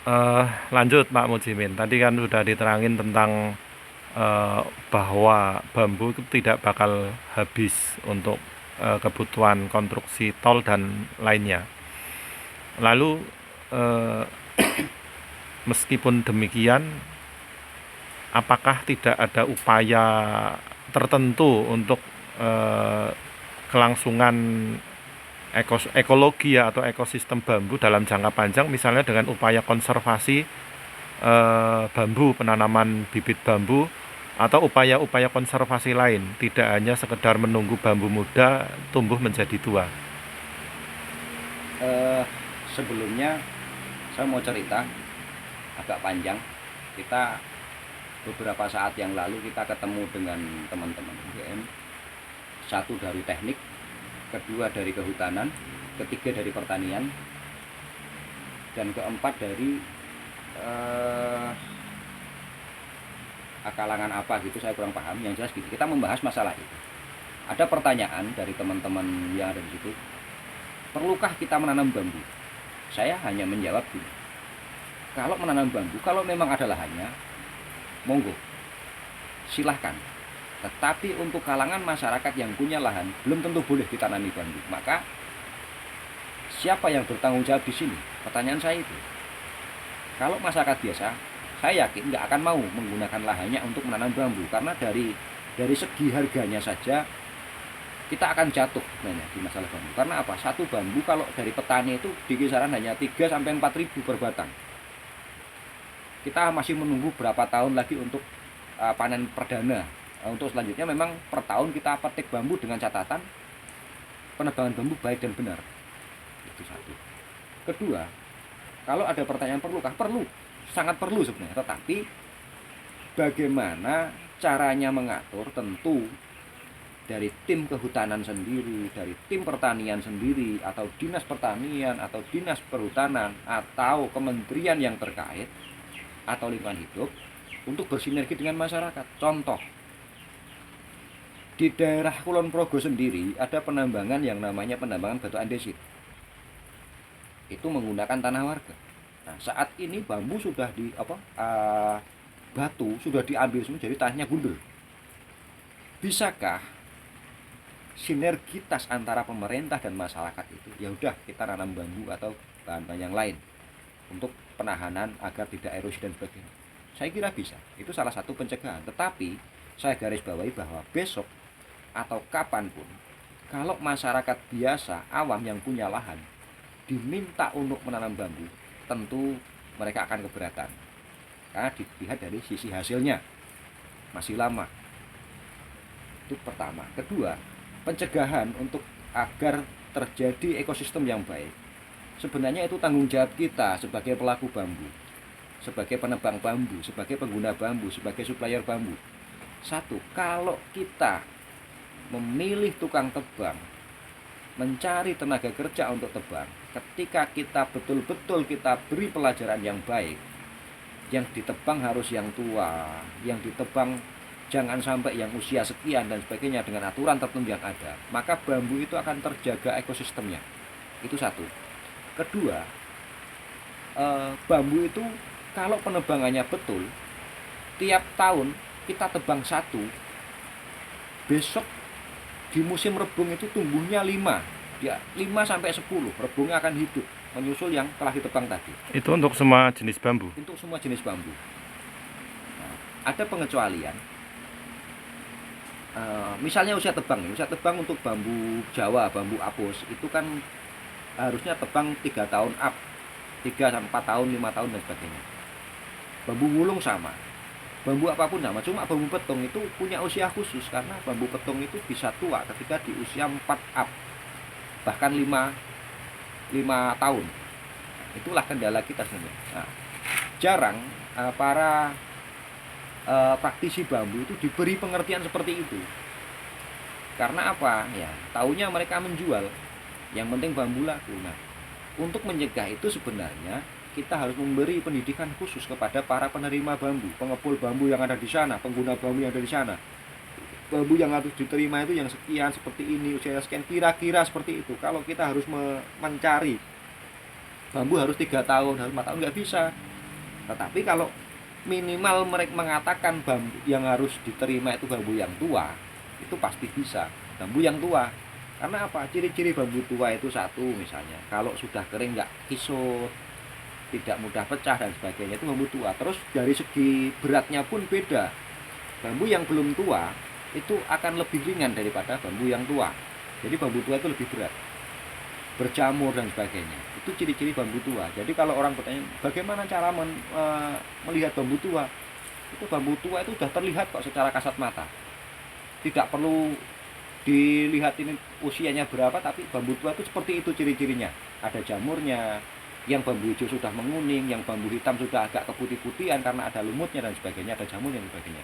Eh, Lanjut Pak Mujimin, tadi kan sudah diterangin tentang eh, bahwa bambu itu tidak bakal habis untuk kebutuhan konstruksi tol dan lainnya. Lalu eh, meskipun demikian, apakah tidak ada upaya tertentu untuk eh, kelangsungan ekologi ya, atau ekosistem bambu dalam jangka panjang, misalnya dengan upaya konservasi bambu, penanaman bibit bambu, atau upaya-upaya konservasi lain, tidak hanya sekedar menunggu bambu muda tumbuh menjadi tua. Eh, Sebelumnya saya mau cerita agak panjang. Kita beberapa saat yang lalu kita ketemu dengan teman-teman UGM, satu dari teknik, kedua dari kehutanan, ketiga dari pertanian, dan keempat dari eh, kalangan apa gitu, saya kurang paham. Yang jelas gitu, kita membahas masalah itu. Ada pertanyaan dari teman-teman yang ada di situ, perlukah kita menanam bambu? Saya hanya menjawab gini, kalau menanam bambu, kalau memang ada lahannya, monggo, silahkan. Tetapi untuk kalangan masyarakat yang punya lahan, belum tentu boleh ditanami bambu. Maka siapa yang bertanggung jawab di sini? Pertanyaan saya itu. Kalau masyarakat biasa, saya yakin nggak akan mau menggunakan lahannya untuk menanam bambu, karena dari segi harganya saja kita akan jatuh sebenarnya di masalah bambu. Karena apa? Satu bambu kalau dari petani itu di kisaran hanya 3 sampai 4 ribu per batang. Kita masih menunggu berapa tahun lagi untuk panen perdana. Untuk selanjutnya memang per tahun kita petik bambu dengan catatan penebangan bambu baik dan benar. Itu satu. Kedua, kalau ada pertanyaan perlukah? Perlu, sangat perlu sebenarnya. Tetapi bagaimana caranya mengatur, tentu dari tim kehutanan sendiri, dari tim pertanian sendiri, atau dinas pertanian, atau dinas perhutanan, atau kementerian yang terkait, atau lingkungan hidup, untuk bersinergi dengan masyarakat. Contoh, di daerah Kulon Progo sendiri ada penambangan yang namanya penambangan batu andesit. Itu menggunakan tanah warga. Nah, saat ini bambu sudah batu sudah diambil semua, jadi tanahnya gundul. Bisakah sinergitas antara pemerintah dan masyarakat itu, ya udah kita nanam bambu atau bahan-bahan yang lain untuk penahanan agar tidak erosi dan sebagainya? Saya kira bisa. Itu salah satu pencegahan. Tetapi saya garis bawahi bahwa besok atau kapanpun, kalau masyarakat biasa awam yang punya lahan diminta untuk menanam bambu, tentu mereka akan keberatan, karena dilihat dari sisi hasilnya masih lama. Itu pertama. Kedua, pencegahan untuk agar terjadi ekosistem yang baik, sebenarnya itu tanggung jawab kita sebagai pelaku bambu, sebagai penebang bambu, sebagai pengguna bambu, sebagai supplier bambu. Satu, kalau kita memilih tukang tebang, mencari tenaga kerja untuk tebang, ketika kita betul-betul kita beri pelajaran yang baik, yang ditebang harus yang tua, yang ditebang jangan sampai yang usia sekian dan sebagainya, dengan aturan tertentu yang ada, maka bambu itu akan terjaga ekosistemnya. Itu satu. Kedua, bambu itu kalau penebangannya betul, tiap tahun kita tebang satu, besok di musim rebung itu tumbuhnya 5, ya 5 sampai 10 rebungnya akan hidup menyusul yang telah ditebang tadi. Itu untuk semua jenis bambu. Untuk semua jenis bambu. Nah, ada pengecualian. Misalnya usia tebang untuk bambu Jawa, bambu apus itu kan harusnya tebang 3 tahun up, 3 sampai 4 tahun, 5 tahun dan sebagainya. Bambu wulung sama, bambu apapun sama, cuma bambu petung itu punya usia khusus, karena bambu petung itu bisa tua ketika di usia 4 up, bahkan 5 tahun. Itulah kendala kita sebenarnya. Nah, jarang para praktisi bambu itu diberi pengertian seperti itu. Karena apa? Ya, taunya mereka menjual. Yang penting bambu laku. Nah, untuk mencegah itu sebenarnya kita harus memberi pendidikan khusus kepada para penerima bambu, pengepul bambu yang ada di sana, pengguna bambu yang ada di sana. Bambu yang harus diterima itu yang sekian, seperti ini, usia sekian, kira-kira seperti itu. Kalau kita harus mencari bambu harus 3 tahun, harus 4 tahun, nggak bisa. Tetapi kalau minimal mereka mengatakan bambu yang harus diterima itu bambu yang tua, itu pasti bisa bambu yang tua. Karena apa? Ciri-ciri bambu tua itu satu, misalnya kalau sudah kering nggak kisut, tidak mudah pecah dan sebagainya, itu bambu tua. Terus dari segi beratnya pun beda. Bambu yang belum tua itu akan lebih ringan daripada bambu yang tua. Jadi bambu tua itu lebih berat, berjamur dan sebagainya. Itu ciri-ciri bambu tua. Jadi kalau orang bertanya bagaimana cara melihat bambu tua, itu bambu tua itu sudah terlihat kok secara kasat mata. Tidak perlu dilihat ini usianya berapa, tapi bambu tua itu seperti itu ciri-cirinya. Ada jamurnya, yang bambu hijau sudah menguning, yang bambu hitam sudah agak keputih-putihan karena ada lumutnya dan sebagainya, ada jamurnya dan sebagainya.